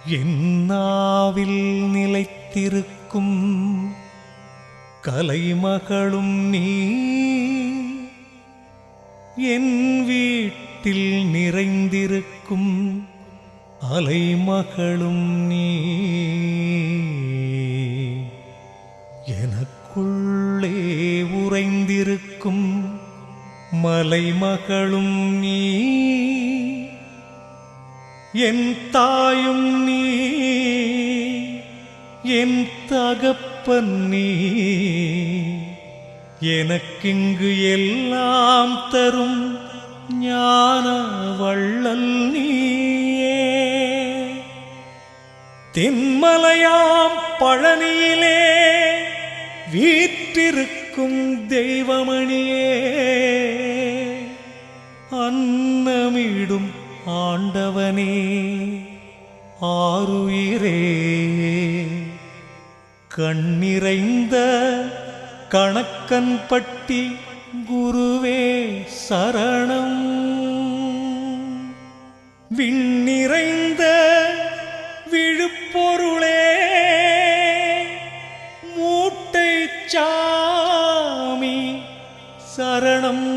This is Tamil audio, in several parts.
என்னாவில் நிலைத்திருக்கும் கலைமகளும் நீ, என் வீட்டில் நிறைந்திருக்கும் அலைமகளும் நீ, எனக்குள்ளே உறைந்திருக்கும் மலைமகளும் நீ, என் தாயும் நீ, என் தகப்பன் நீ, எனக்கிங்கு எல்லாம் தரும் ஞான வள்ளல் நீயே. தென்மலையாம் பழனியிலே வீற்றிருக்கும் தெய்வமணியே, அன்னமிடும் ஆண்டவனே, ஆருயிரே, கண்ணிறைந்த கணக்கன்பட்டி குருவே சரணம். விண்ணிறைந்த விழுப்பொருளே, மூட்டை சாமி சரணம்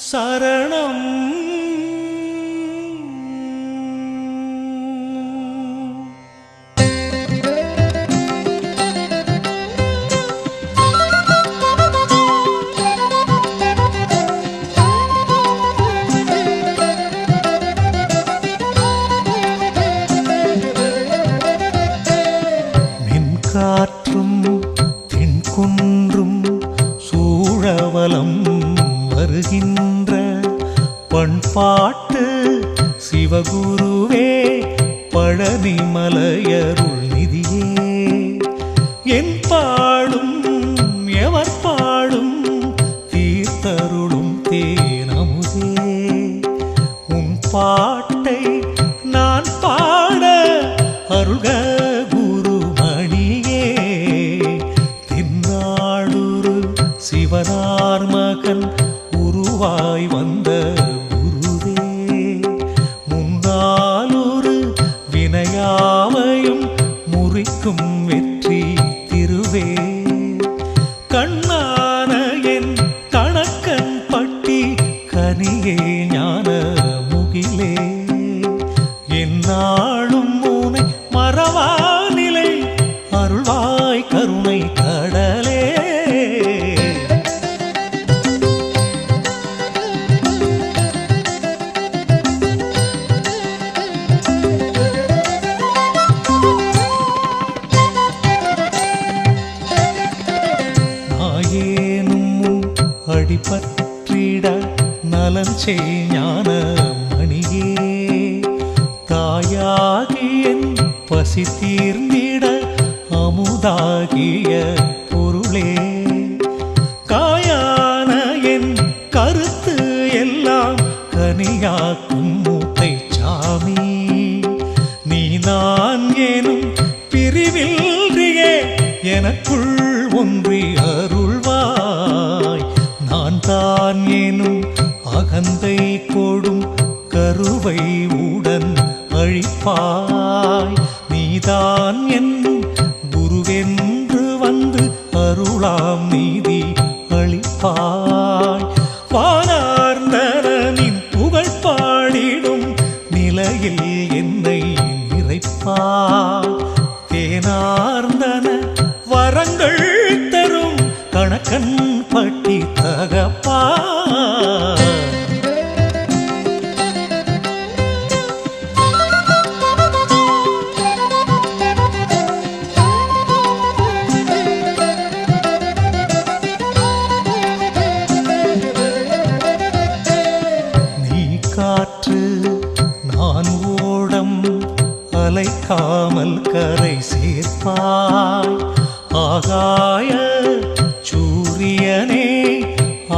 சரணம். காற்றும் தென்குன்றும் சூழவலம் வருகின்ற பண்பாட்டு சிவகுருவே, பழனி மலையருள் நிதியே, என் பாடும் எவர் பாடும் தீர்த்தருளும் தேனமுதே, உன் பாட்டை நான் பாட அருள்க சிவனார் மகன் உருவாய் வந்த குருவே, முன்னாலொரு வினையாவையும் முறிக்கும் வெற்றி திருவே, கண்ணான என் கணக்கன் பட்டி கனியே ஞான முகிலே, என்னாலும் மூனை மறவா நிலை அருள்வாய் கருணை கடலே. அடிபற்றிட நலன் செய்ஞான மணியே, தாயாகிய பசி தீர்ந்திட அமுதாகிய பொருளே, காயான என் கருத்து எல்லாம் கனியாக்கும் மூட்டை சாமி, நீ நான் எனும் பிரிவில்றியே எனக்குள் ஒன்றி அருள்வாய், நான் தான் எனும் அகந்தை கொடும் கருவை உடன் அழிப்பாய், நீதான் என் குருவென்று வந்து அருளாம் நீதி அளிப்பாய், வானார்ந்தனின் புகழ் பாடிடும் நிலையில் என்னை நிறைப்பாய், தேனார்ந்தன வரங்கள் தரும் கணக்கன் பட்டி தகப்பா. நீ காற்று நான் ஓடம் அலைக்காமல் கரை சேர்ப்பாய், ஆகாய சூரியனே,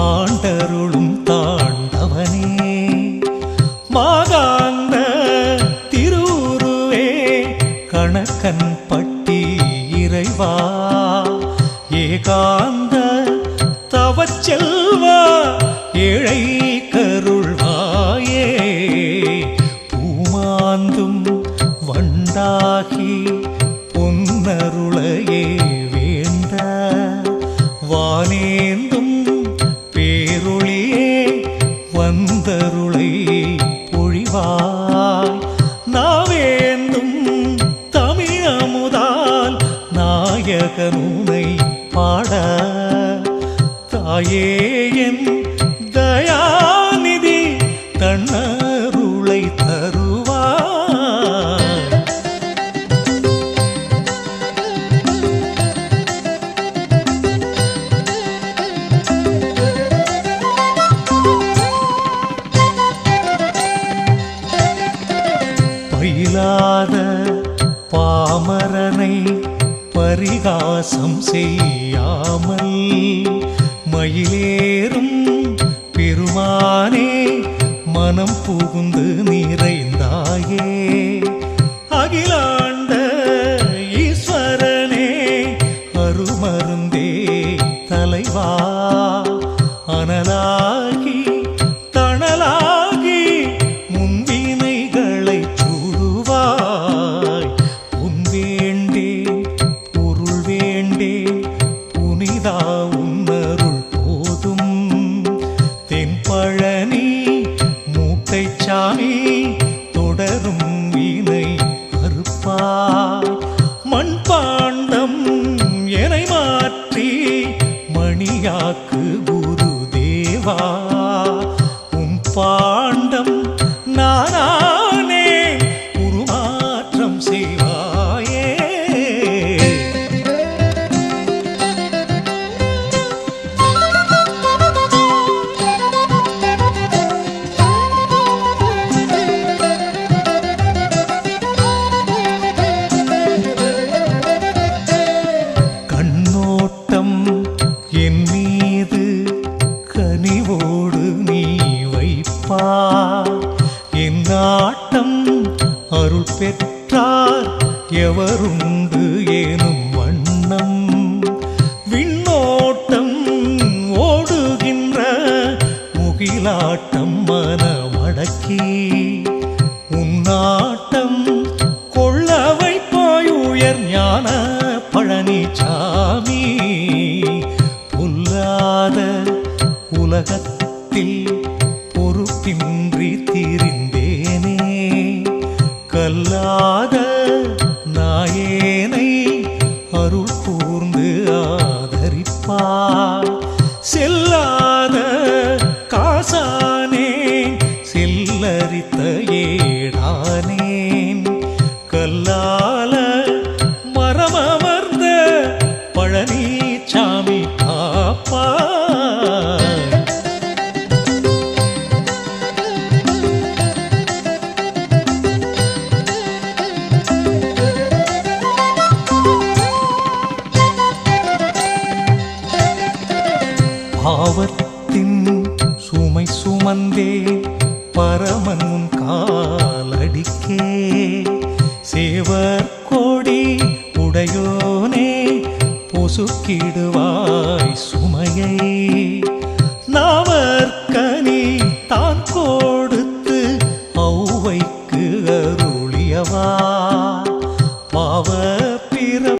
ஆண்டருளும் தாண்டவனே, மாகாந்த திருவுருவே, கணக்கன் பட்டி இறைவா, ஏகாந்த தவச்செல்வா, ஏழை கருள்வாயே, பூமாந்தும் வண்ட தாயேயன் தயாநிதி தன்னருளை தருவாய். பயிலாத பாமரனை பரிகாசம் செய்யாமல் மயிலேறும் பெருமானே மனம் புகுந்து நிறைந்தாயே. அகிலாண்ட ஈஸ்வரனே அருமருந்தே தலைவா அனலாகி தணலாகி முன்வினைகளை சூடுவாய். உன் வேண்டேன் பொருள் வேண்டேன் புனிதா உன்னருள் போதும். தென்பழனி மூட்டை சாமி தொடரும் வினை அறுப்பாய். மண் பாண்டம் எனை மாற்றி மணியாக்கு குருதேவா. உன் பாண்டம் நானே உருமாற்றம் செய்வாயே. கண்ணோட்டம் என் மீது கனிவோடு நீ வைப்பார். என் நாட்டம் அருள் பெற்றார் எவருண்டு எனும் வண்ணம். விண்ணோட்டம் ஓடுகின்ற முகிலாட்டம் மனமடக்கி உன்னாட்டம் கொள்ள வைப்பாய் உயர் ஞான பழனிசாமி. பொல்லாத உலகத்தில் பொறுப்பின்றி திரிந்தேனே. கல்லாத நாயேனை அருள் கூர்ந்து ஆதரிப்பார். செல்லாத காசானேன் செல்லரித்த ஏடானேன். கல்லால மரமமர்ந்த பழனிசாமி காப்பாய். பாவத்தின் சுமை சுமந்தே பரமன் உன் காலடிக்கே. சேவர் கோடி உடையோனே பொசுக்கிடுவாய் சுமையை. நாவற்க